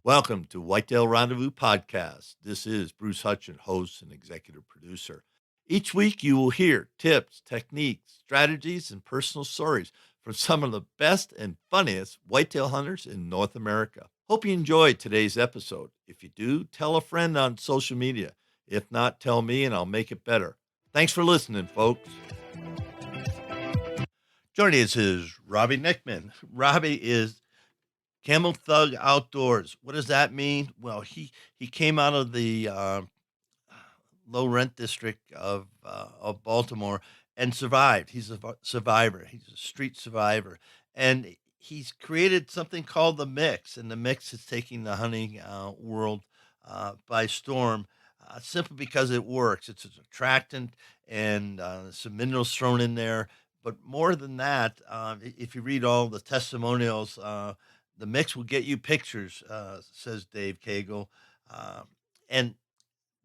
Welcome to Whitetail Rendezvous Podcast. This is Bruce Hutchin, host and executive producer. Each week, you will hear tips, techniques, strategies, and personal stories from some of the best and funniest whitetail hunters in North America. Hope you enjoyed today's episode. If you do, tell a friend on social media. If not, tell me and I'll make it better. Thanks for listening, folks. Joining us is Robbie Knickman. Robbie is Camel Thug Outdoors. What does that mean? Well, he came out of the low rent district of Baltimore and survived. He's a survivor. He's a street survivor, and he's created something called the Mix. And the Mix is taking the hunting world by storm. Simply because it works. It's an attractant and some minerals thrown in there. But more than that, if you read all the testimonials, the Mix will get you pictures, says Dave Cagle. And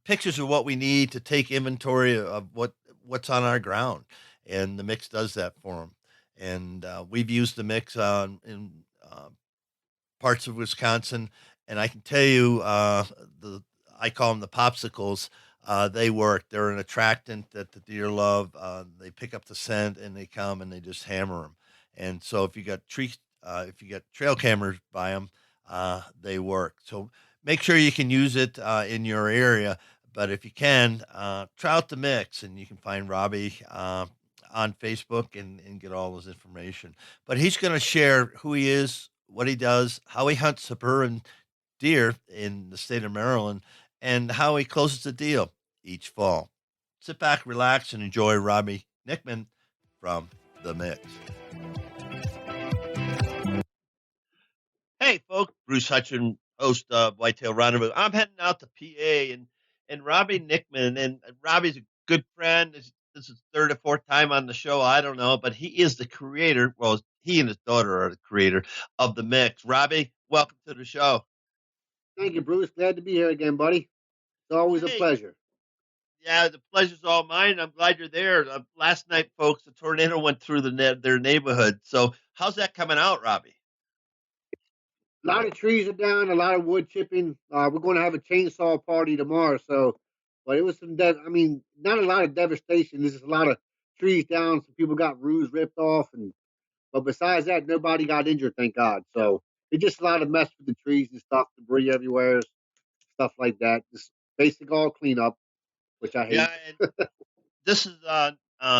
pictures are what we need to take inventory of what's on our ground, and the Mix does that for them. And we've used the Mix in parts of Wisconsin, and I can tell you, I call them the popsicles. They work. They're an attractant that the deer love. They pick up the scent and they come and they just hammer them. And so if you got trail cameras by them, they work. So make sure you can use it in your area. But if you can, try out the Mix, and you can find Robbie on Facebook and get all his information. But he's going to share who he is, what he does, how he hunts suburban deer in the state of Maryland, and how he closes the deal each fall. Sit back, relax, and enjoy Robbie Knickman from The Mix. Hey, folks, Bruce Hutchin, host of Whitetail Rendezvous. I'm heading out to PA, and Robbie Knickman, and Robbie's a good friend. This is third or fourth time on the show. I don't know, but he is the creator. Well, he and his daughter are the creator of The Mix. Robbie, welcome to the show. Thank you, Bruce. Glad to be here again, buddy. It's always a pleasure. Yeah, the pleasure's all mine. I'm glad you're there. Last night, folks, the tornado went through their neighborhood. So how's that coming out, Robbie? A lot of trees are down, a lot of wood chipping. We're going to have a chainsaw party tomorrow. But it was not a lot of devastation. There's just a lot of trees down. Some people got roofs ripped off. But besides that, nobody got injured, thank God. So it's just a lot of mess with the trees and stuff, debris everywhere, stuff like that. Just basic all cleanup, which I hate. Yeah, this is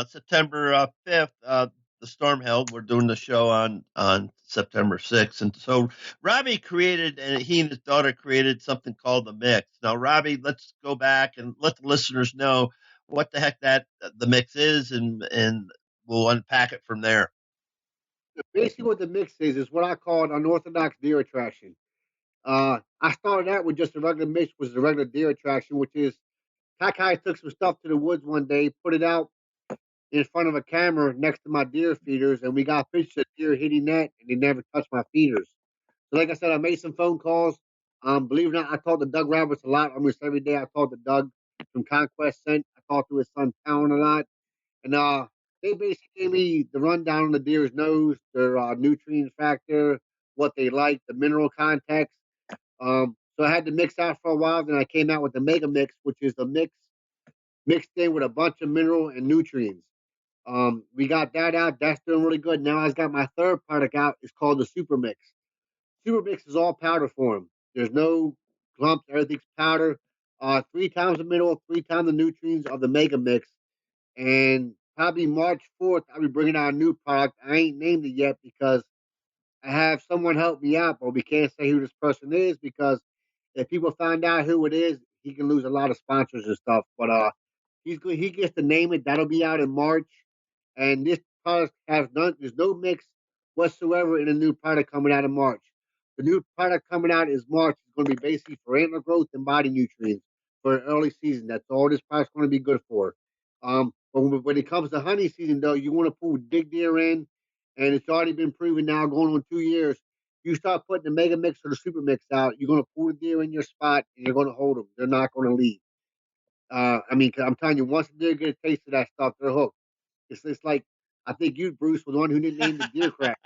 September 5th. The storm held. We're doing the show on September 6th. And so Robbie created, and he and his daughter created something called the Mix. Now, Robbie, let's go back and let the listeners know what the heck the Mix is, and we'll unpack it from there. Basically what the Mix is what I call an unorthodox deer attraction. I started out with just a regular Mix, which is a regular deer attraction, which is Kai took some stuff to the woods one day, put it out in front of a camera next to my deer feeders, and we got pictures of deer hitting that, and they never touched my feeders. So like I said, I made some phone calls. Believe it or not, I talked to Doug Roberts a lot. Almost every day I talked to Doug from Conquest Scent. I talked to his son Talon a lot. And they basically gave me the rundown on the deer's nose, their nutrient factor, what they like, the mineral context. So I had the Mix out for a while. Then I came out with the Mega Mix, which is the Mix mixed in with a bunch of mineral and nutrients. We got that out. That's doing really good. Now I've got my third product out. It's called the Super Mix. Super Mix is all powder form. There's no clumps. Everything's powder. 3 times the mineral, 3 times the nutrients of the Mega Mix. And probably March 4th, I'll be bringing out a new product. I ain't named it yet because I have someone help me out, but we can't say who this person is because if people find out who it is, he can lose a lot of sponsors and stuff. But he gets to name it. That'll be out in March. And this product there's no mix whatsoever in a new product coming out in March. The new product coming out is March. It's going to be basically for antler growth and body nutrients for an early season. That's all this product's going to be good for. But when it comes to hunting season, though, you want to pull big deer in, and it's already been proven now going on 2 years. You start putting the Mega Mix or the Super Mix out, you're going to pull the deer in your spot, and you're going to hold them. They're not going to leave. Cause I'm telling you, once the deer get a taste of that stuff, they're hooked. It's like, I think you, Bruce, were the one who didn't name the deer crack.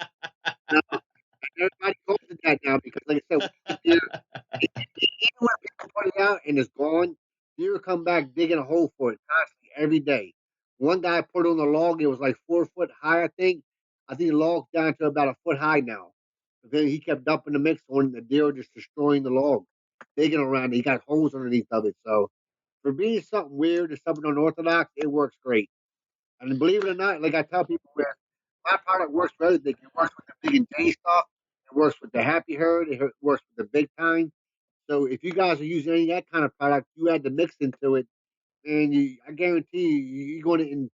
Now, everybody calls it that now because, like I said, come back digging a hole for it constantly every day. One guy put it on the log. It was like 4 foot high, I think. I think the log's down to about a foot high now. But then he kept dumping the mix on it, and the deer were just destroying the log, digging around it. He got holes underneath of it. So for being something weird or something unorthodox, it works great. And believe it or not, like I tell people, man, my product works for everything. It works with the big and J stuff. It works with the happy herd. It works with the big time. So if you guys are using any of that kind of product, you add the mix into it, and I guarantee you're going to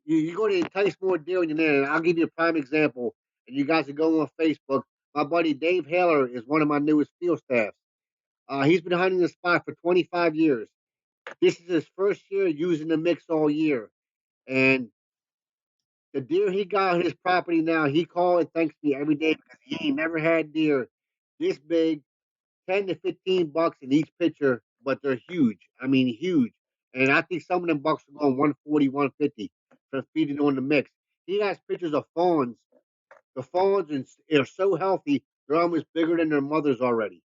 you're going to entice more deer in your net. And I'll give you a prime example. And you guys can go on Facebook. My buddy Dave Haler is one of my newest field staffs. He's been hunting the spot for 25 years. This is his first year using the mix all year. And the deer he got on his property now, he called and thanks me every day because he ain't never had deer this big, 10 to 15 bucks in each picture, but they're huge. I mean, huge. And I think some of them bucks are going 140, 150 for feeding on the mix. He has pictures of fawns. The fawns are so healthy, they're almost bigger than their mothers already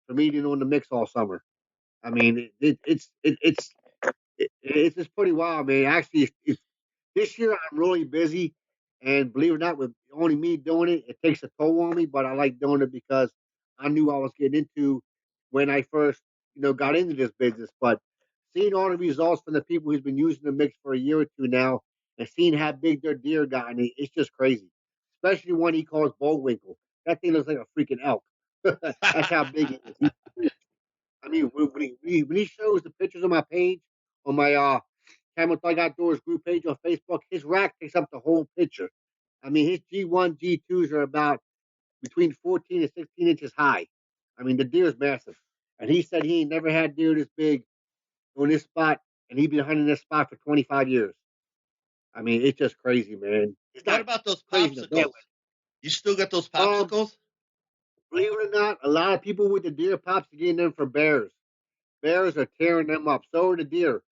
from eating on the mix all summer. I mean, it's just pretty wild, man. Actually, this year I'm really busy, and believe it or not, with only me doing it, it takes a toll on me. But I like doing it because I knew I was getting into when I first, got into this business. But seeing all the results from the people who's been using the mix for a year or two now, and seeing how big their deer got in it, it's just crazy. Especially one he calls Bullwinkle. That thing looks like a freaking elk. That's how big it is. I mean, when he shows the pictures on my page, on my Camel Thug Outdoors group page on Facebook, his rack takes up the whole picture. I mean, his G1, G2s are about between 14 and 16 inches high. I mean, the deer is massive. And he said he ain't never had deer this big on this spot, and he's been hunting this spot for 25 years. I mean, it's just crazy, man. It's What not about those crazy in a bad popsicles? You still got those way. popsicles? Believe it or not, a lot of people with the deer pops are getting them for bears. Bears are tearing them up. So are the deer.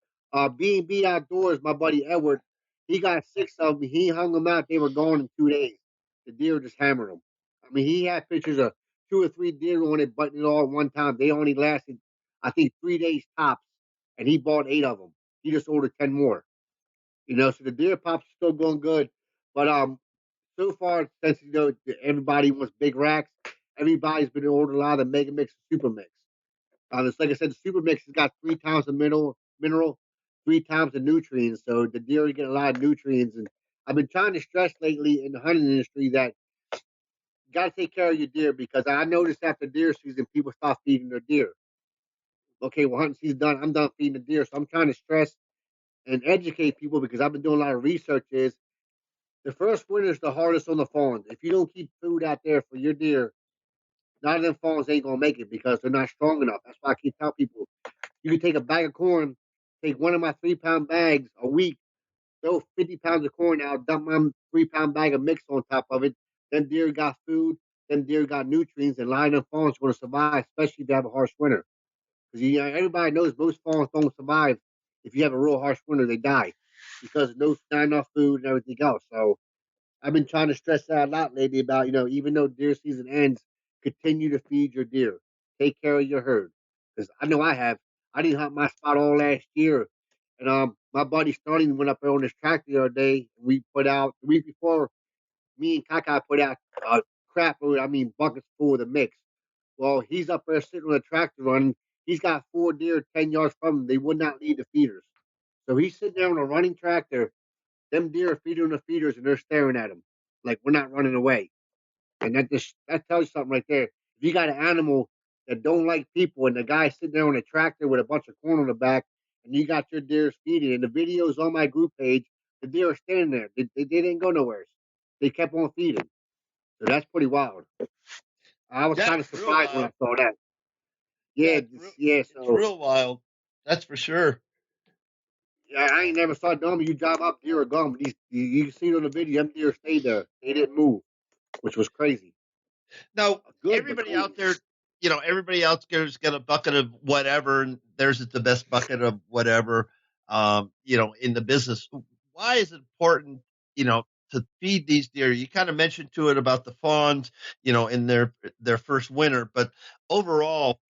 B&B Outdoors, my buddy Edward, he got 6 of them. He hung them out. They were gone in 2 days. The deer just hammered them. I mean, he had pictures of 2 or 3 deer on it, butting it all at one time. They only lasted, I think, 3 days tops, and he bought 8 of them. He just ordered 10 more. So the deer pops are still going good. But so far, since everybody wants big racks, everybody's been ordering a lot of the Mega Mix and Super Mix. It's like I said, the super mix has got 3 times the mineral, 3 times the nutrients. So the deer get a lot of nutrients. And I've been trying to stress lately in the hunting industry that you got to take care of your deer because I noticed after deer season, people stop feeding their deer. Okay, well, hunting season done. I'm done feeding the deer. So I'm trying to stress and educate people because I've been doing a lot of research. Is the first winter is the hardest on the fawns. If you don't keep food out there for your deer, none of them fawns ain't gonna make it because they're not strong enough. That's why I keep telling people you can take a bag of corn, take one of my 3 pound bags a week, throw 50 pounds of corn out, dump my 3 pound bag of mix on top of it. Then deer got food, then deer got nutrients, and a lot of them fawns going to survive, especially if you have a harsh winter. Because everybody knows most fawns don't survive if you have a real harsh winter, they die because not enough food and everything else. So I've been trying to stress that a lot lately about, even though deer season ends, continue to feed your deer. Take care of your herd. Because I know I have. I didn't hunt my spot all last year. And my buddy Starling went up there on his tractor the other day. We put out, the week before, me and Kaka put out crap, I mean buckets full of the mix. Well, he's up there sitting on a tractor running. He's got 4 deer 10 yards from him. They would not leave the feeders. So he's sitting there on a running tractor, them deer are feeding on the feeders and they're staring at him like we're not running away. And that tells you something right there. If you got an animal that don't like people and the guy sitting there on a tractor with a bunch of corn on the back and you got your deer feeding and the videos on my group page, the deer are standing there. They didn't go nowhere. They kept on feeding. So that's pretty wild. I was Yeah, kind of it's real surprised when I wild. saw that. Yeah, Yeah, yeah. it's So real wild. That's for sure. yeah, I ain't never saw them. You drive up, deer are gone. But you can see it on the video. Them deer stayed there. They didn't move, which was crazy. Now, Good, but everybody crazy. out there, everybody out there's got a bucket of whatever, and theirs is the best bucket of whatever, in the business. Why is it important, to feed these deer? You kind of mentioned to it about the fawns, in their first winter, but overall,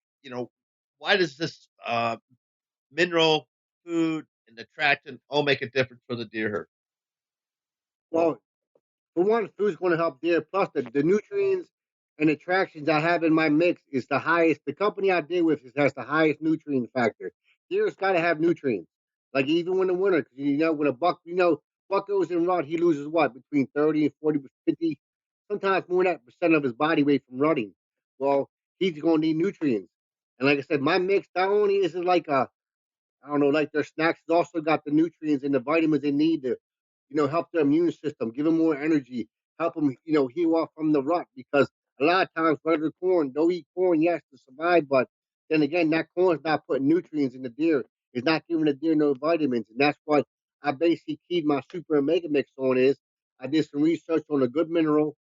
why does this mineral, food, and attraction all make a difference for the deer herd? Well, for one, food's going to help deer. Plus, the nutrients and attractions I have in my mix is the highest. The company I deal with has the highest nutrient factor. Deer's got to have nutrients. Like even when the winter, because when a buck, buck goes in rut, he loses what between 30 and 40, 50, sometimes more than that percent of his body weight from rutting. Well, he's going to need nutrients. And like I said, my mix not only is it like a I don't know, like their snacks has also got the nutrients and the vitamins they need to, help their immune system, give them more energy, help them, heal off from the rut. Because a lot of times, regular corn, they'll eat corn, yes, to survive, but then again, that corn's not putting nutrients in the deer. It's not giving the deer no vitamins, and that's what I basically keyed my super and mega mix on. Is I did some research on a good mineral,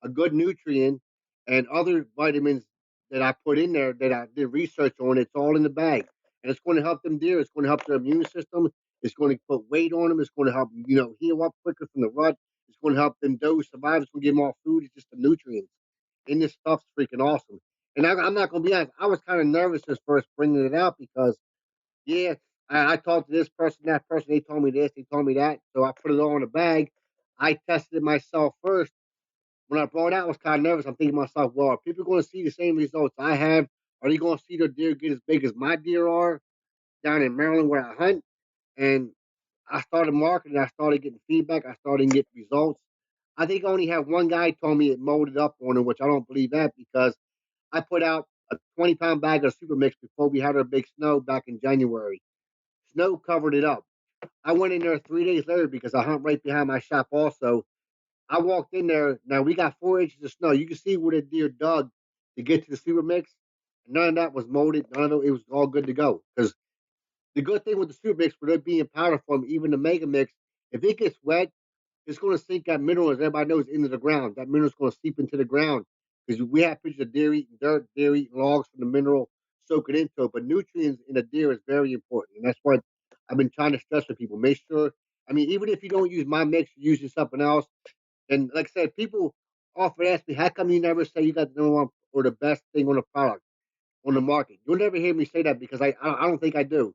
a good nutrient, and other vitamins that I put in there that I did research on. It's all in the bag and it's going to help them deer. It's going to help their immune system. It's going to put weight on them. It's going to help them, heal up quicker from the rut. It's going to help them doe survive. It's going to give them all food. It's just the nutrients. And this stuff's freaking awesome. And I'm not going to be honest. I was kind of nervous at first bringing it out because, yeah, I talked to this person, that person. They told me this. They told me that. So I put it all in a bag. I tested it myself first. When I brought it out, I was kind of nervous. I'm thinking to myself, well, are people going to see the same results I have? Are they going to see their deer get as big as my deer are down in Maryland where I hunt? And I started marketing. I started getting feedback. I started getting results. I think I only had one guy told me it molded up on him, which I don't believe that because I put out a 20-pound bag of super mix before we had our big snow back in January. Snow covered it up. I went in there 3 days later because I hunt right behind my shop also. I walked in there. Now we got 4 inches of snow. You can see where the deer dug to get to the super mix. None of that was molded. None of it was all good to go. Because the good thing with the super mix, with it being powder form, even the mega mix, if it gets wet, it's going to sink that mineral, as everybody knows, into the ground. That mineral is going to seep into the ground because we have pictures of deer eating dirt, deer eating logs from the mineral, soaking into it. But nutrients in a deer is very important, and that's what I've been trying to stress with people. Make sure, I mean, even if you don't use my mix, you're using something else. And like I said, people often ask me, how come you never say you got the number one or the best thing on the product on the market? You'll never hear me say that because I don't think I do.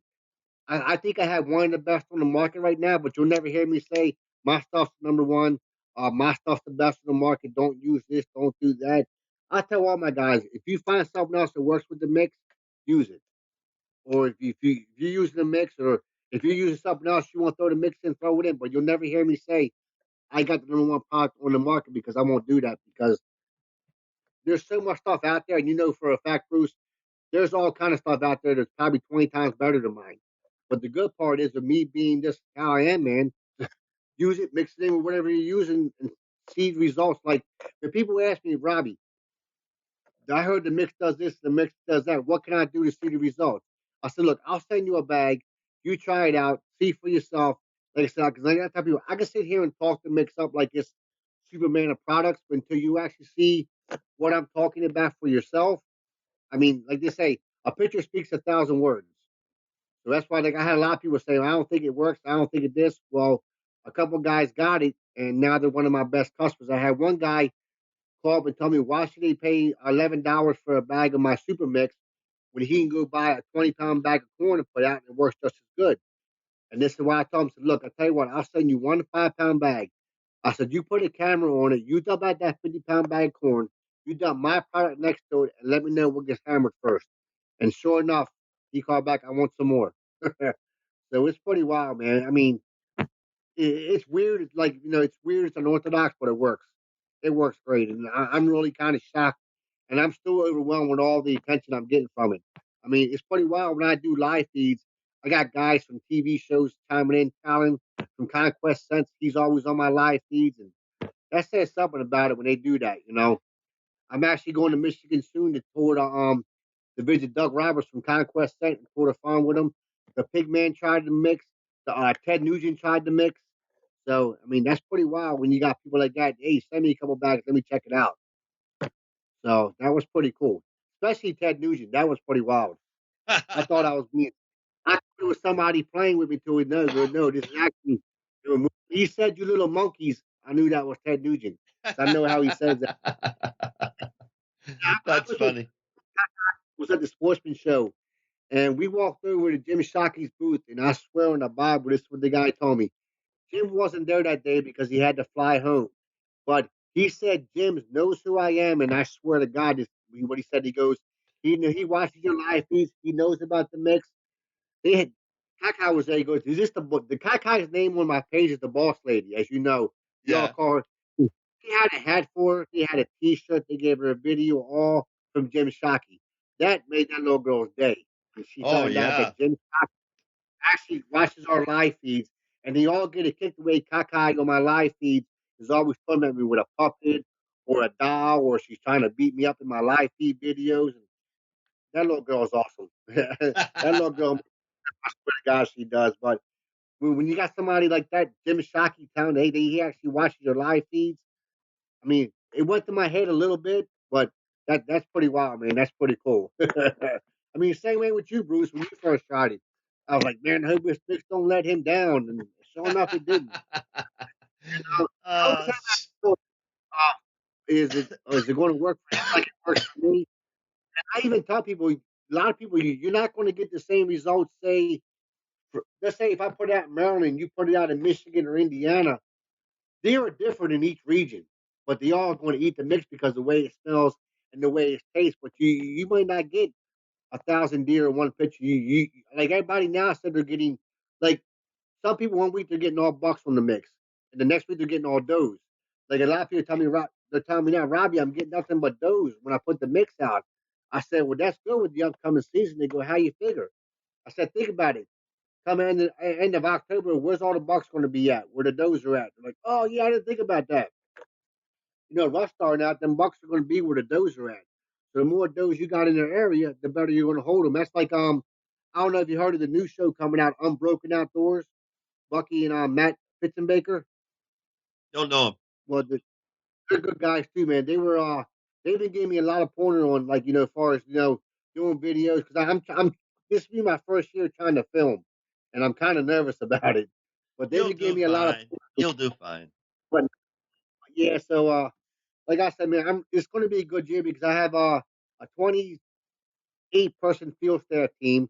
I think I have one of the best on the market right now, but you'll never hear me say my stuff's number one. My stuff's the best on the market. Don't use this. Don't do that. I tell all my guys, if you find something else that works with the mix, use it. Or if you're using the mix, or if you're using something else, you want to throw the mix in, throw it in. But you'll never hear me say I got the number one product on the market because I won't do that because there's so much stuff out there, and for a fact, Bruce, there's all kind of stuff out there that's probably 20 times better than mine. But the good part is of me being just how I am, man. Use it, mix it in with whatever you're using, and see results. Like when people ask me, Robbie, I heard the mix does this, the mix does that. What can I do to see the results? I said, look, I'll send you a bag. You try it out, see for yourself. Like I said, because I got to tell people, I can sit here and talk the mix up like it's Superman of products, but until you actually see what I'm talking about for yourself, I mean, like they say, a picture speaks 1,000 words. So that's why, like, I had a lot of people saying, I don't think it works. I don't think it this. Well, a couple guys got it, and now they're one of my best customers. I had one guy call up and tell me, why should he pay $11 for a bag of my super mix when he can go buy a 20-pound bag of corn and put out and it works just as good? And this is why I told him, I said, look, I tell you what, I'll send you 1 5-pound bag. I said, you put a camera on it, you dump out that 50-pound bag of corn, you dump my product next to it, and let me know what gets hammered first. And sure enough, he called back, I want some more. So it's pretty wild, man. I mean, it's weird. It's like, it's weird. It's unorthodox, but it works. It works great. And I'm really kind of shocked. And I'm still overwhelmed with all the attention I'm getting from it. I mean, it's pretty wild when I do live feeds. I got guys from TV shows chiming in. Colin from Conquest Sense, he's always on my live feeds. And that says something about it when they do that. I'm actually going to Michigan soon to tour to visit Doug Roberts from Conquest Sense and tour the farm with him. The Pigman tried to mix. The Ted Nugent tried to mix. So I mean, that's pretty wild when you got people like that. Hey, send me a couple bags. Let me check it out. So that was pretty cool, especially Ted Nugent. That was pretty wild. I thought I was being. I thought it was somebody playing with me till we know. No, this is actually. He said, "You little monkeys." I knew that was Ted Nugent. I know how he says that. I That's was with funny. was at the Sportsman show, And we walked over to Jim Shockey's booth, and I swear on the Bible, this is what the guy told me. Jim wasn't there that day because he had to fly home. But he said Jim knows who I am, and I swear to God, this what he said. He goes, he watches your live feeds. He knows about the mix. They had Kakai was there. He goes, is this the Kakai's name on my page is the boss lady, as you know. We all Yeah. call her. He had a hat for her. He had a T-shirt. They gave her a video, all from Jim Shockey. That made that little girl's day. And she Oh, found out yeah. that Jim Shockey actually watches our live feeds, and they all get a kick the way Kakai on my live feeds is always coming at me with a puppet or a doll, or she's trying to beat me up in my live feed videos. And that little girl is awesome. That little girl, I swear to God, she does. But when you got somebody like that, Jim Shockey town, he actually watches your live feeds. I mean, it went to my head a little bit, but that's pretty wild, man. That's pretty cool. I mean, same way with you, Bruce, when you first tried it. I was like, man, I hope this fix don't let him down. And sure enough, it didn't. I always have that S thought, is it going to work for him like it works for me? I even tell people, a lot of people, you're not going to get the same results, say, let's say if I put it out in Maryland, you put it out in Michigan or Indiana, they are different in each region, but they all going to eat the mix because of the way it smells and the way it tastes. But you might not get 1,000 deer in one picture. You like everybody now said they're getting like some people 1 week they're getting all bucks from the mix, and the next week they're getting all does. Like a lot of people tell me, they're telling me now, Robbie, I'm getting nothing but does when I put the mix out. I said, well, that's good with the upcoming season. They go, how you figure? I said, think about it. Come end of October, where's all the bucks going to be at? Where the does are at? They're like, oh yeah, I didn't think about that. Rush starting out, them bucks are going to be where the does are at. So the more does you got in their area, the better you're going to hold them. That's like I don't know if you heard of the new show coming out, Unbroken Outdoors. Bucky and Matt Fitzenbaker. don't know him. Well, they're good guys too, man. They've been giving me a lot of pointer on like as far as doing videos because I'm this will be my first year trying to film, and I'm kind of nervous about it. But they've You'll been giving do me a lot of fine. pointers. You'll do fine. But yeah, so like I said, man, it's going to be a good year because I have a 28-person field staff team.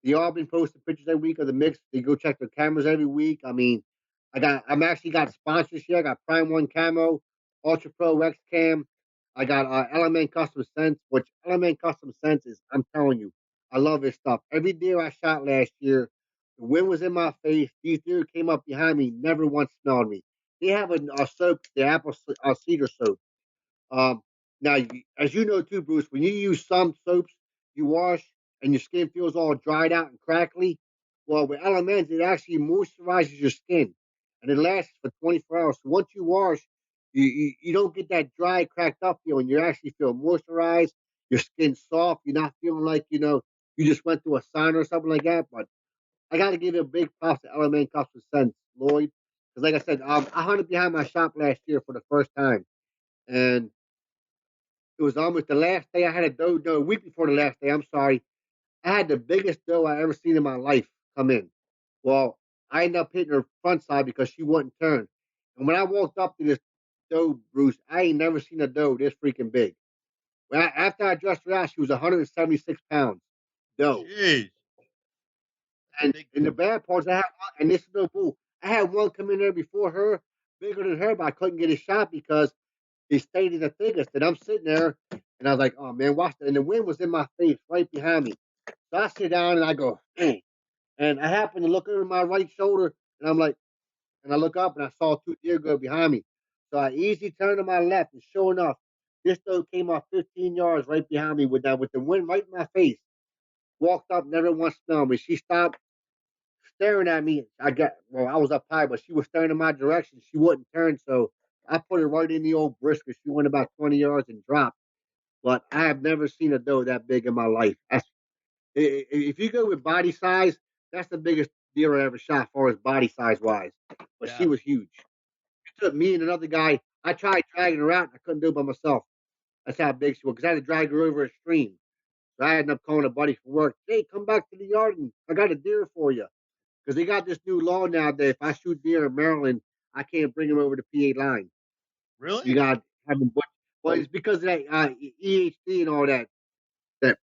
They all been posting pictures every week of the mix. They go check their cameras every week. I mean, I'm actually got sponsors here. I got Prime One Camo, Ultra Pro X Cam. I got Element Custom Sense, which Element Custom Sense is. I'm telling you, I love this stuff. Every deer I shot last year, the wind was in my face. These deer came up behind me, never once smelled me. They have a soap, the apple cedar soap. Um, now, as you know too, Bruce, when you use some soaps, you wash and your skin feels all dried out and crackly. Well, with Elements, it actually moisturizes your skin, and it lasts for 24 hours. So once you wash, you don't get that dry, cracked up feeling. You actually feel moisturized. Your skin's soft. You're not feeling like you just went through a sauna or something like that. But I got to give it a big props to Element Custom Sense, Lloyd, because like I said, I hunted behind my shop last year for the first time, and it was almost the last day I had a doe. No, a week before the last day. I'm sorry. I had the biggest doe I ever seen in my life come in. Well, I ended up hitting her front side because she wouldn't turn. And when I walked up to this doe, Bruce, I ain't never seen a doe this freaking big. After I dressed her out, she was 176 pounds. Doe. Jeez. That's a big And the bad part is I had one, and this is no bull. I had one come in there before her, bigger than her, but I couldn't get a shot because he stayed in the thickest. And I'm sitting there, and I was like, "Oh man, watch that!" And the wind was in my face, right behind me. So I sit down and I go, "Dang!" And I happen to look over my right shoulder, and I'm like, and I look up and I saw two deer go behind me. So I easily turned to my left, and sure enough, this doe came off 15 yards right behind me with the wind right in my face. Walked up, never once smelled me. She stopped staring at me. I was up high, but she was staring in my direction. She wouldn't turn, so I put her right in the old brisker. She went about 20 yards and dropped. But I have never seen a doe that big in my life. If you go with body size, that's the biggest deer I ever shot, as far as body size wise. But she yeah. was huge. It took me and another guy. I tried dragging her out, and I couldn't do it by myself. That's how big she was. Because I had to drag her over a stream. So I ended up calling a buddy from work. Hey, come back to the yard, and I got a deer for you. Because they got this new law now that if I shoot deer in Maryland, I can't bring them over the PA line. You Really? got to have them. Well, it's because of that EHD and all that. That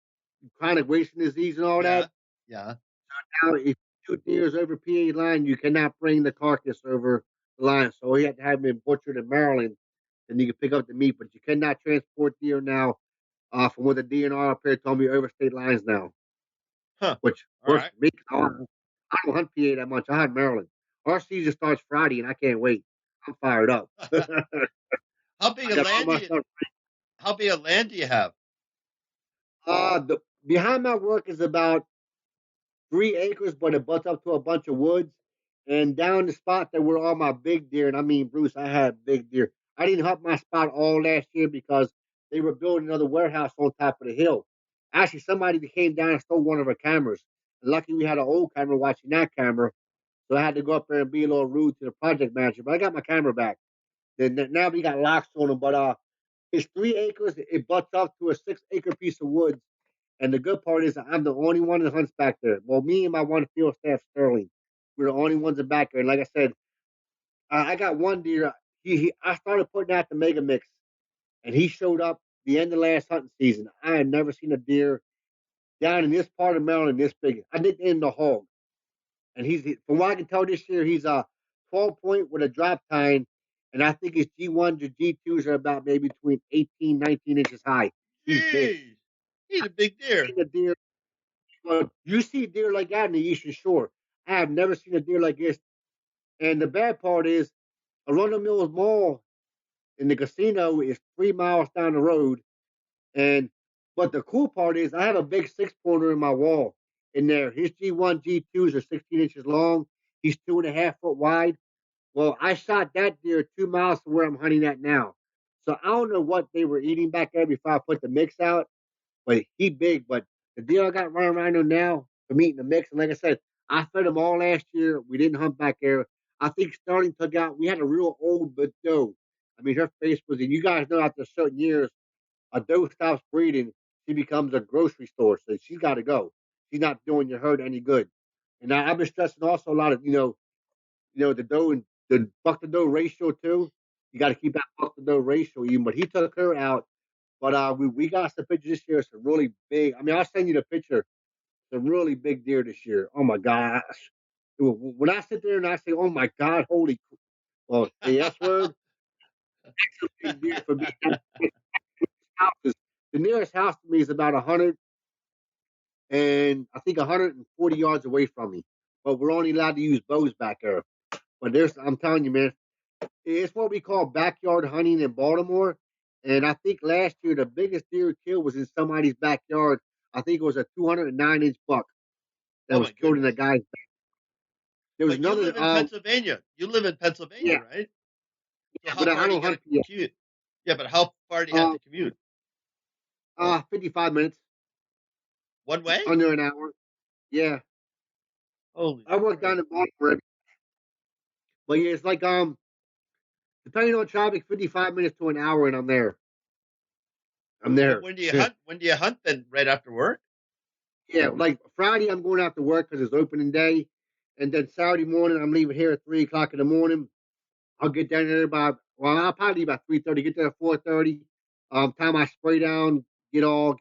chronic wasting disease and all that. Yeah. Yeah. Now, if you shoot deers over PA line, you cannot bring the carcass over the line. So you have to have them butchered in Maryland, and you can pick up the meat. But you cannot transport deer now from where the DNR up here told me over state lines now, Huh. which All works right. for me. I don't hunt PA that much. I hunt Maryland. Our season starts Friday, and I can't wait. I'm fired up. I How big a got all land do my you stuff. how big a land do you have? The behind my work is about 3 acres, but it butts up to a bunch of woods. And down the spot that were all my big deer, and I mean, Bruce, I had big deer. I didn't hunt my spot all last year because they were building another warehouse on top of the hill. Actually, somebody came down and stole one of our cameras. And lucky we had an old camera watching that camera, so I had to go up there and be a little rude to the project manager. But I got my camera back. Then now we got locks on them, but it's 3 acres. It butts up to a 6 acre piece of woods. And the good part is I'm the only one that hunts back there. Well, me and my one field staff, Sterling, we're the only ones that back there. And like I said, I got one deer. I started putting out the mega mix, and he showed up the end of last hunting season. I had never seen a deer down in this part of Maryland this big. I nicknamed the hog. And from what I can tell this year, he's a 12 point with a drop tine. And I think his G1s or G2s are about maybe between 18, 19 inches high. He's big. Jeez. He's a big deer. Seen a deer. Well, you see deer like that in the Eastern Shore. I have never seen a deer like this. And the bad part is, Arundel Mills Mall in the casino is 3 miles down the road. And but the cool part is, I have a big 6 pointer in my wall in there. His G1, G2s are 16 inches long. He's 2.5 foot wide. Well, I shot that deer 2 miles from where I'm hunting at now. So I don't know what they were eating back there before I put the mix out, but he big. But the deer I got running around there now from eating the mix, and like I said, I fed him all last year. We didn't hunt back there. I think Sterling took out. We had a real old but doe. I mean, her face was, and you guys know after certain years, a doe stops breeding, she becomes a grocery store. So she's got to go. She's not doing your herd any good. And I've been stressing also a lot of the doe and the buck to doe ratio too. You got to keep that buck to doe ratio even. But he took her out. But we got some pictures this year. Some really big. I mean, I'll send you the picture. Some really big deer this year. Oh my gosh! When I sit there and I say, "Oh my God, holy," well, the S word, that's a big deer for me. Houses. The nearest house to me is about 100 and I think 140 yards away from me. But we're only allowed to use bows back there. But I'm telling you, man, it's what we call backyard hunting in Baltimore. And I think last year the biggest deer killed was in somebody's backyard. I think it was a 209-inch buck that Oh was my killed in a goodness. guy's. There was But you another. live in Pennsylvania. You live in Yeah, Pennsylvania, right? So yeah, how but I far do you don't got hunt to yet. commute? Yeah, but how far do you have Uh, to commute? 55 One way? under an hour. Yeah, Holy I work down smokes. in Baltimore, but yeah, it's like depending on traffic, 55 minutes to an hour, and I'm there. I'm But there. when do you hunt? When do you hunt then? Right after work? Yeah, like Friday, I'm going out to work because it's opening day, and then Saturday morning, I'm leaving here at 3 o'clock in the morning. I'll get down there I'll probably leave about 3:30. Get there at 4:30. Time I spray down, get all.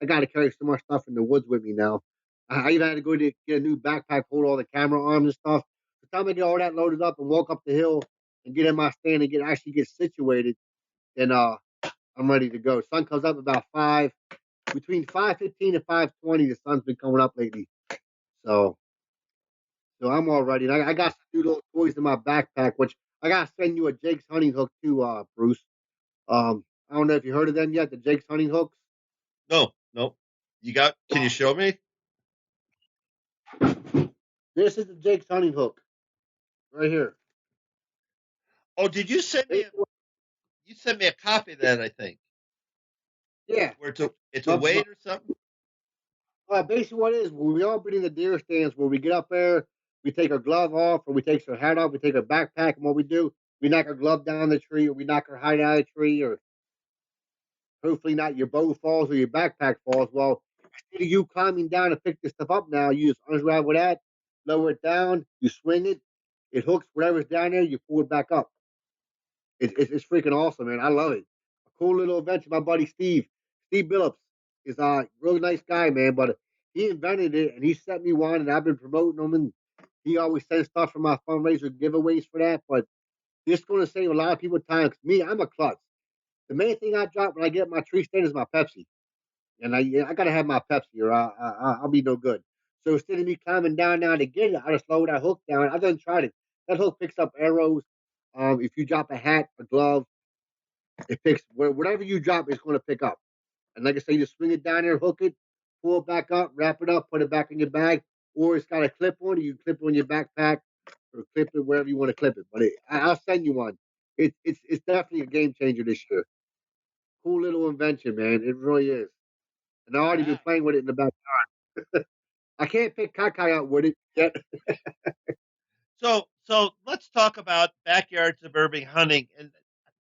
I got to carry so much stuff in the woods with me now. I even had to go to get a new backpack, hold all the camera arms and stuff. By the time I get all that loaded up and walk up the hill and get in my stand and get situated, then I'm ready to go. Sun comes up about between 5:15 and 5:20. The sun's been coming up lately, so I'm all ready. And I got some new little toys in my backpack, which I gotta send you a Jake's hunting hook too, Bruce. I don't know if you heard of them yet, the Jake's hunting hooks. No, no. You got? Can you show me? This is the Jake's hunting hook right here. Oh, did you send me? Basically, You sent me a copy of that. I think yeah, where it's a but, weight or something. basically what it is, when we all been in the deer stands where we get up there, we take our glove off, or we take our hat off, we take our backpack, and what we do, we knock our glove down the tree, or we knock our hide out of the tree, or hopefully not your bow falls or your backpack falls. Well, instead of you climbing down to pick this stuff up now, you just unravel that, lower it down, you swing it, it hooks whatever's down there, you pull it back up. It's freaking awesome, man. I love it. A cool little adventure. My buddy Steve Billups, is a really nice guy, man. But he invented it and he sent me one, and I've been promoting him. And he always sends stuff for my fundraiser giveaways for that. But this is going to save a lot of people time. 'Cause me, I'm a klutz. The main thing I drop when I get my tree stand is my Pepsi, and I gotta have my Pepsi or I'll be no good. So instead of me climbing down now to get it, I just lower that hook down. I done tried it. That hook picks up arrows. If you drop a hat, a glove, it picks whatever you drop, it's going to pick up. And like I say, you just swing it down there, hook it, pull it back up, wrap it up, put it back in your bag, or it's got a clip on it. You can clip it on your backpack or clip it wherever you want to clip it. But I'll send you one. It's definitely a game changer this year. Cool little invention, man. It really is. And I already been Yeah. playing with it in the back. I can't pick Kakai out with it yet. So let's talk about backyard suburban hunting and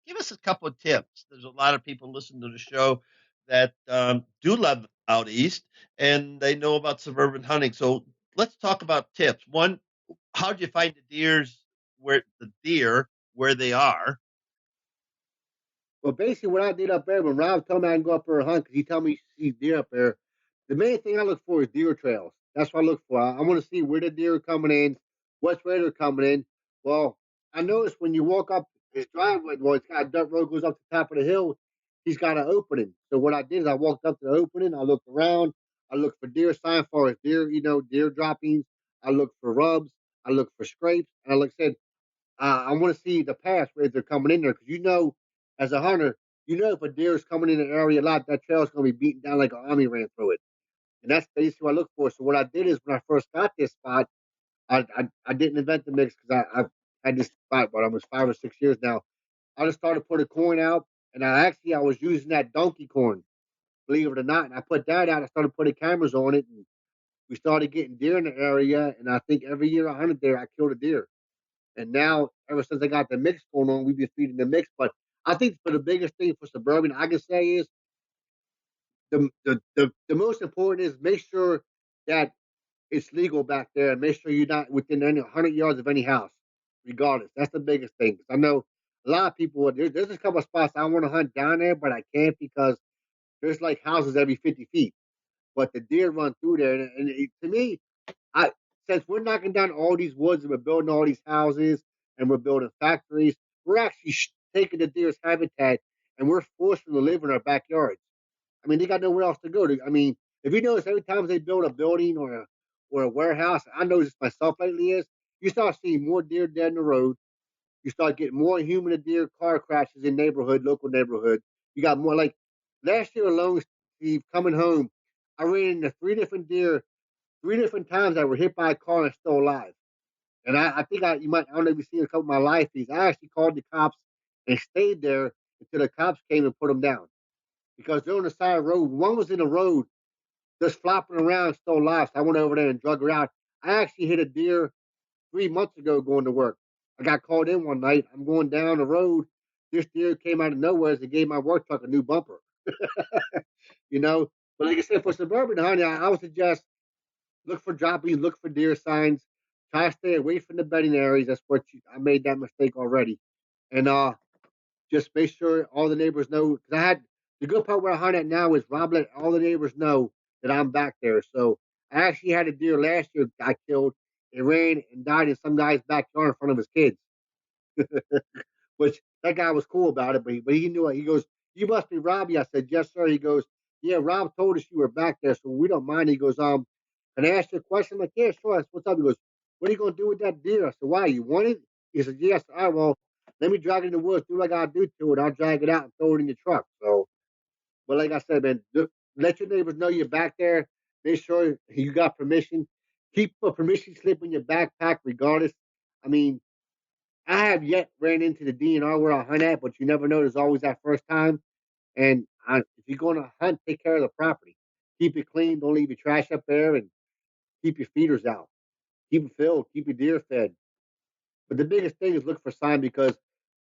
give us a couple of tips. There's a lot of people listening to the show that do live out east and they know about suburban hunting. So let's talk about tips. One, how do you find the deer where they are? Well, basically, what I did up there when Rob told me I can go up there and hunt because he told me he sees deer up there. The main thing I look for is deer trails. That's what I look for. I want to see where the deer are coming in, what way they're coming in. Well, I noticed when you walk up his driveway, well, it's got a dirt road goes up the top of the hill. He's got an opening. So what I did is I walked up to the opening. I looked around. I looked for deer sign for deer, deer droppings. I looked for rubs. I looked for scrapes. And I said, I want to see the path where they're coming in there because as a hunter, if a deer is coming in the area a lot, that trail is going to be beaten down like an army ran through it, and that's basically what I look for. So what I did is when I first got this spot, I didn't invent the mix because I've had this spot for almost 5 or 6 years now. I just started putting corn out, and I was using that donkey corn, believe it or not, and I put that out. I started putting cameras on it, and we started getting deer in the area. And I think every year I hunted there, I killed a deer. And now, ever since I got the mix going on, we've been feeding the mix. But I think for the biggest thing for suburban, I can say is the most important is make sure that it's legal back there and make sure you're not within any 100 yards of any house, regardless. That's the biggest thing. 'Cause I know a lot of people, there's a couple of spots I want to hunt down there, but I can't because there's like houses every 50 feet. But the deer run through there. To me, I since we're knocking down all these woods and we're building all these houses and we're building factories, we're actually taking the deer's habitat and we're forcing them to live in our backyards. I mean, they got nowhere else to go. I mean, if you notice, every time they build a building or a warehouse, I noticed myself lately is you start seeing more deer dead in the road. You start getting more human to deer car crashes in local neighborhood. You got more like last year alone, Steve, coming home, I ran into three different times I were hit by a car and still alive. And I think I don't know if you've seen a couple of my live feeds. I actually called the cops and stayed there until the cops came and put them down because they're on the side of the road. One was in the road just flopping around still alive. So I went over there and drug her out. I actually hit a deer 3 months ago going to work. I got called in one night. I'm going down the road. This deer came out of nowhere and gave my work truck a new bumper. you know, but like I said, for suburban hunting, I would suggest look for droppings, look for deer signs. Try to stay away from the bedding areas. I made that mistake already. And just make sure all the neighbors know. Because I had the good part where I hunt at now is Rob let all the neighbors know that I'm back there. So I actually had a deer last year I killed. It ran and died in some guy's backyard in front of his kids. Which that guy was cool about it, but he knew it. He goes, "You must be Robbie." I said, "Yes, sir." He goes, "Yeah, Rob told us you were back there, so we don't mind." He goes, "Can I ask you a question?" I'm like, "Yeah, sure." I said, "What's up?" He goes, "What are you gonna do with that deer?" I said, "Why? You want it?" He said, "Yes." All right, well, let me drag it in the woods. Do what I gotta do to it. I'll drag it out and throw it in your truck. So, but like I said, man, let your neighbors know you're back there. Make sure you got permission. Keep a permission slip in your backpack, regardless. I mean, I have yet ran into the DNR where I hunt at, but you never know. There's always that first time. And if you're going to hunt, take care of the property. Keep it clean. Don't leave your trash up there, and keep your feeders out. Keep them filled. Keep your deer fed. But the biggest thing is look for sign because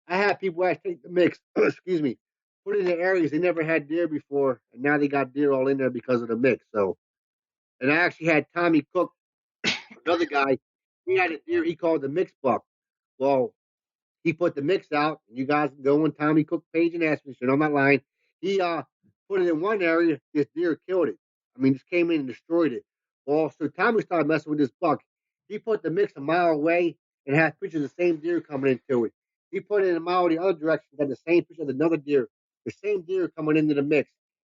I have people actually take the mix. excuse me, put it in the areas they never had deer before, and now they got deer all in there because of the mix. So, and I actually had Tommy Cook, another guy. He had a deer he called the mix buck. Well, he put the mix out. You guys can go on Tommy Cook page and ask me. So I'm not lying. He put it in one area, this deer killed it. I mean, just came in and destroyed it. Well, so Tommy started messing with this buck. He put the mix a mile away and had pictures of the same deer coming into it. He put it in a mile the other direction, had the same picture of another deer, the same deer coming into the mix.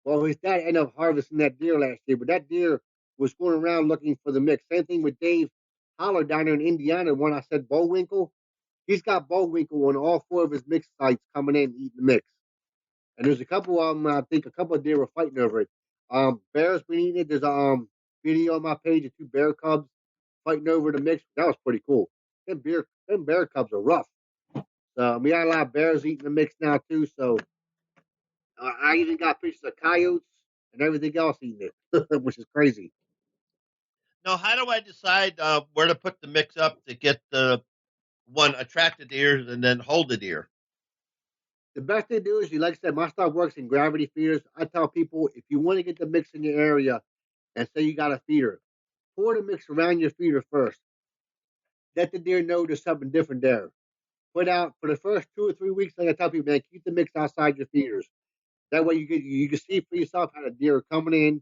Well, his dad ended up harvesting that deer last year, but that deer was going around looking for the mix. Same thing with Dave Holler down there in Indiana, when I said Bullwinkle. He's got Bullwinkle on all four of his mix sites coming in eating the mix. And there's a couple of them. I think a couple of deer were fighting over it. Bears been eating it. There's a video on my page of two bear cubs fighting over the mix. That was pretty cool. Them bear cubs are rough. So we got a lot of bears eating the mix now too. So I even got pictures of coyotes and everything else eating it, which is crazy. Now, how do I decide where to put the mix up to get the one attract the deer and then hold the deer? The best thing to do is, you like I said, my stuff works in gravity feeders. I tell people, if you want to get the mix in your area, and say you got a feeder, pour the mix around your feeder first. Let the deer know there's something different there. Put out for the first 2 or 3 weeks, like I tell people, man, keep the mix outside your feeders. That way you can see for yourself how the deer are coming in.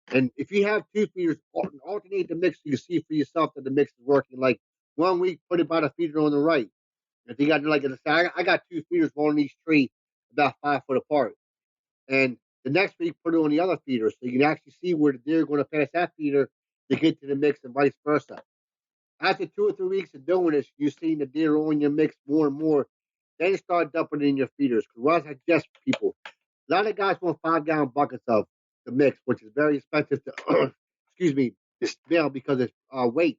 And if you have two feeders, alternate the mix so you can see for yourself that the mix is working. Like 1 week, put it by the feeder on the right. If you got like I got two feeders, one on each tree, about 5 foot apart. And the next week, put it on the other feeder so you can actually see where the deer are going to pass that feeder to get to the mix and vice versa. After 2 or 3 weeks of doing this, you're seeing the deer on your mix more and more. Then start dumping it in your feeders. Because what I suggest people, a lot of guys want 5 gallon buckets of the mix, which is very expensive to, excuse me, distill because it's weight.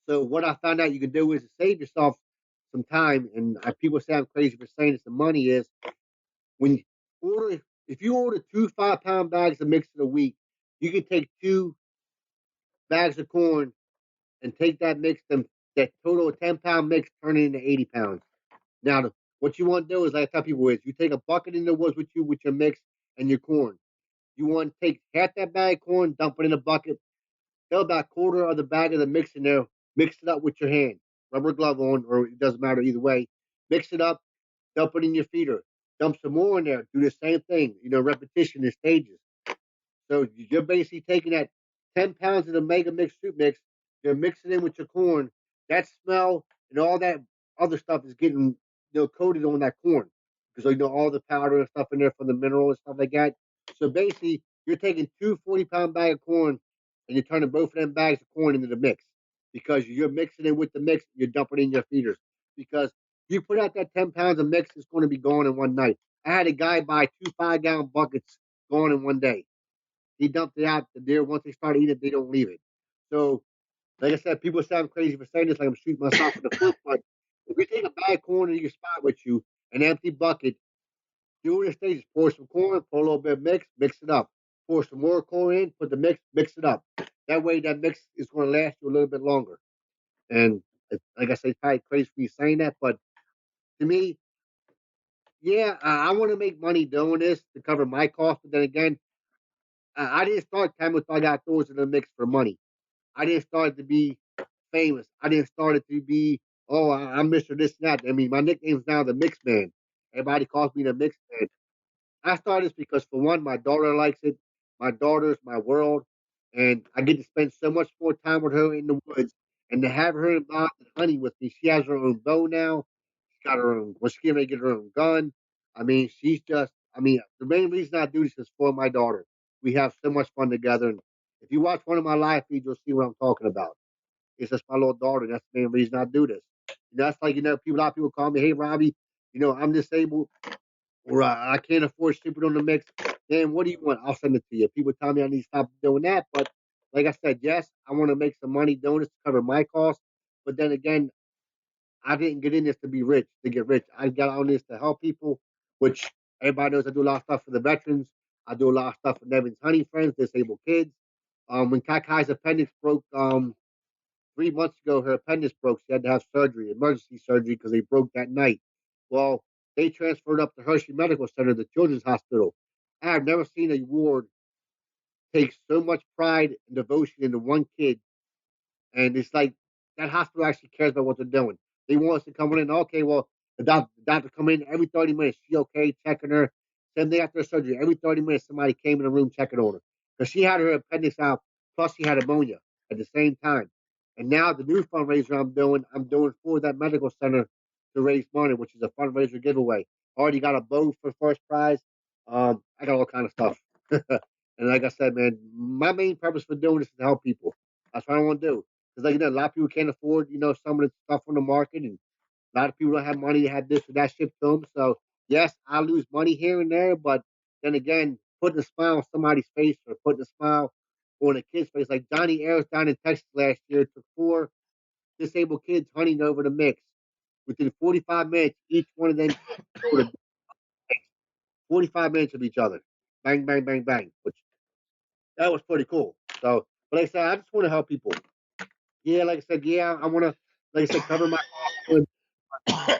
So what I found out you can do is to save yourself some time, and people say I'm crazy for saying this. The money is when you order, if you order 2 5 pound bags of mix in a week, you can take 2 bags of corn and take that mix, them that total of 10 pound mix, turn it into 80 pounds. Now, what you want to do is, like I tell people, is you take a bucket in the woods with you with your mix and your corn. You want to take half that bag of corn, dump it in a bucket, fill about a quarter of the bag of the mix in there, mix it up with your hand, rubber glove on, or it doesn't matter either way. Mix it up, dump it in your feeder, dump some more in there, do the same thing, repetition in stages. So you're basically taking that 10 pounds of the mega mix soup mix, you're mixing it with your corn. That smell and all that other stuff is getting coated on that corn because all the powder and stuff in there from the mineral and stuff like that. So basically, you're taking 2 40 pound bag of corn and you're turning both of them bags of corn into the mix because you're mixing it with the mix. You're dumping it in your feeders because you put out that 10 pounds of mix, it's going to be gone in one night. I had a guy buy 2 5 gallon buckets gone in one day. He dumped it out. The deer, once they start eating it, they don't leave it. So, like I said, people say I'm crazy for saying this, like I'm shooting myself in the foot. But if you take a bag of corn in your spot with you, an empty bucket, do the stages. Pour some corn, pour a little bit of mix it up. Pour some more corn in, put the mix it up. That way, that mix is going to last you a little bit longer. And like I say, it's probably crazy for me saying that, but to me, yeah, I want to make money doing this to cover my costs. But then again, I didn't start Camel Thug Outdoors in the mix for money. I didn't start to be famous. I didn't start it to be, oh, I'm Mr. This and that. I mean, my nickname's now the Mix Man. Everybody calls me the Mix Man. I started this because, for one, my daughter likes it. My daughter's my world. And I get to spend so much more time with her in the woods. And to have her involved in hunting with me, she has her own bow now. She's got her own, well, she's going to get her own gun. I mean, the main reason I do this is for my daughter. We have so much fun together. And if you watch one of my live feeds, you'll see what I'm talking about. It's just my little daughter. That's the main reason I do this. That's like, a lot of people call me, hey, Robbie, I'm disabled or I can't afford shipping on the mix. Then what do you want? I'll send it to you. People tell me I need to stop doing that. But like I said, yes, I want to make some money doing this to cover my costs. But then again, I didn't get in this to be rich, to get rich. I got on this to help people, which everybody knows I do a lot of stuff for the veterans. I do a lot of stuff for Nevin's hunting friends, disabled kids. When Kakai's appendix broke 3 months ago, her appendix broke. She had to have surgery, emergency surgery, because they broke that night. Well, they transferred up to Hershey Medical Center, the Children's Hospital. I have never seen a ward take so much pride and devotion into one kid. And it's like that hospital actually cares about what they're doing. They want us to come in. Okay, well, the doctor come in every 30 minutes. She okay? Checking her, Same day after surgery, every 30 minutes, somebody came in the room checking on her because she had her appendix out, plus she had ammonia at the same time. And now the new fundraiser I'm doing for that medical center to raise money, which is a fundraiser giveaway. Already got a bow for first prize. I got all kind of stuff. And like I said, man, my main purpose for doing this is to help people. That's what I want to do. Because like you know, a lot of people can't afford, some of the stuff on the market, and a lot of people don't have money to have this or that shipped to them. So yes, I lose money here and there, but then again, putting a smile on somebody's face or putting a smile on a kid's face, like Johnny Ayers down in Texas last year took 4 disabled kids hunting over the mix. Within 45 minutes, each one of them 45 minutes of each other. Bang, bang, bang, bang. Which that was pretty cool. So, but like I said, I just want to help people. Yeah, like I said, I want to, like I said, cover my costs. Like I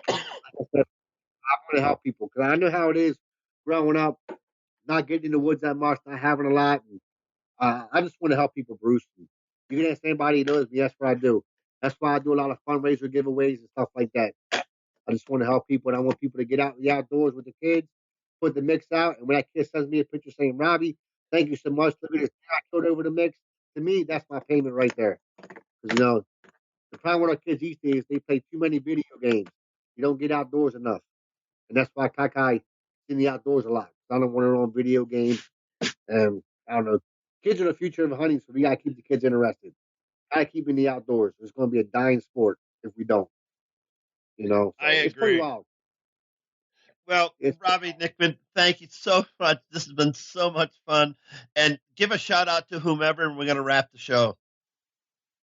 said, I want to help people because I know how it is growing up, not getting in the woods that much, not having a lot. And I just want to help people, Bruce. And you can ask anybody who knows me. That's what I do. That's why I do a lot of fundraiser giveaways and stuff like that. I just want to help people, and I want people to get out in the outdoors with the kids, put the mix out. And when that kid sends me a picture saying, "Robbie, thank you so much. Look at this, I killed over the mix." To me, that's my payment right there. Because the problem with our kids these days, they play too many video games. You don't get outdoors enough, and that's why Kakai in the outdoors a lot. I don't want to run video games. And I don't know. Kids are the future of hunting, so we gotta keep the kids interested. Gotta keep in the outdoors. It's gonna be a dying sport if we don't. So I it's pretty agree. wild. Well, It's Robbie Knickman, thank you so much. This has been so much fun. And give a shout out to whomever, and we're going to wrap the show.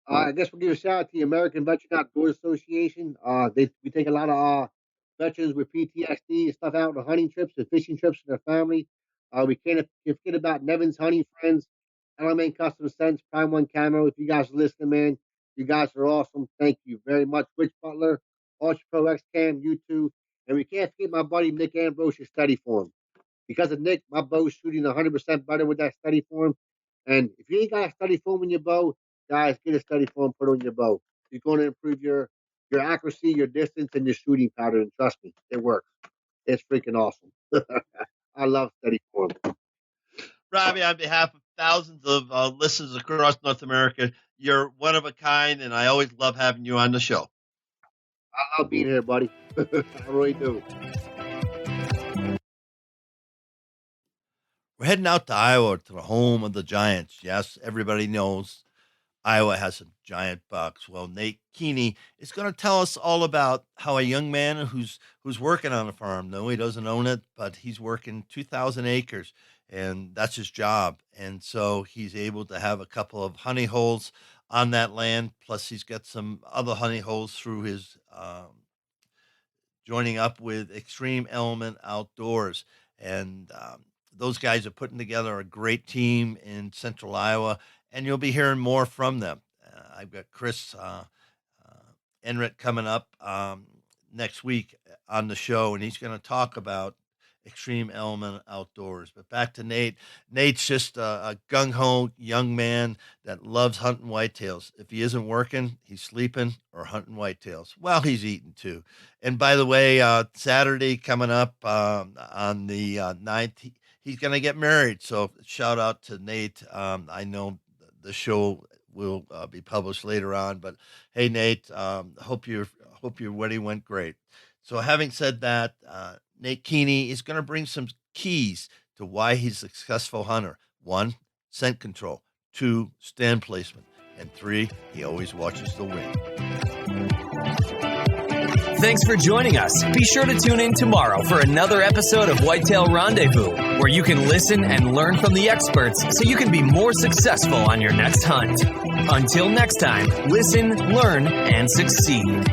I guess we'll give a shout out to the American Veteran Outdoors Association. We take a lot of veterans with PTSD and stuff out on hunting trips and fishing trips with their family. We can't forget about Nevin's Hunting Friends, Element Custom Scents, Prime One Camo. If you guys are listening, man, you guys are awesome. Thank you very much. Rich Butler, Ultra Pro X Cam, you two. And we can't forget my buddy Nick Ambrosius Steady Form. Because of Nick, my bow's shooting 100% better with that Steady Form. And if you ain't got a Steady Form in your bow, guys, get a Steady Form, put on your bow. You're going to improve your accuracy, your distance, and your shooting pattern. Trust me, it works. It's freaking awesome. I love Steady Form. Robbie, on behalf of thousands of listeners across North America, you're one of a kind, and I always love having you on the show. I love being here, buddy. I really do. We're heading out to Iowa, to the home of the Giants. Yes, everybody knows Iowa has some giant bucks. Well, Nate Keeney is going to tell us all about how a young man who's working on a farm, no, he doesn't own it, but he's working 2,000 acres, and that's his job. And so he's able to have a couple of honey holes on that land. Plus, he's got some other honey holes through his joining up with Extreme Element Outdoors. And those guys are putting together a great team in central Iowa, and you'll be hearing more from them. I've got Chris Enright coming up next week on the show, and he's going to talk about Extreme Element Outdoors. But back to Nate. Nate's just a gung-ho young man that loves hunting whitetails. If he isn't working, he's sleeping or hunting whitetails. Well, he's eating too. And by the way, Saturday coming up on the 9th, he's going to get married. So shout out to Nate. I know the show will be published later on, but hey, Nate, hope your wedding went great. So having said that, Nate Keeney is going to bring some keys to why he's a successful hunter. 1, scent control. 2, stand placement. And 3, he always watches the wind. Thanks for joining us. Be sure to tune in tomorrow for another episode of Whitetail Rendezvous, where you can listen and learn from the experts so you can be more successful on your next hunt. Until next time, listen, learn, and succeed.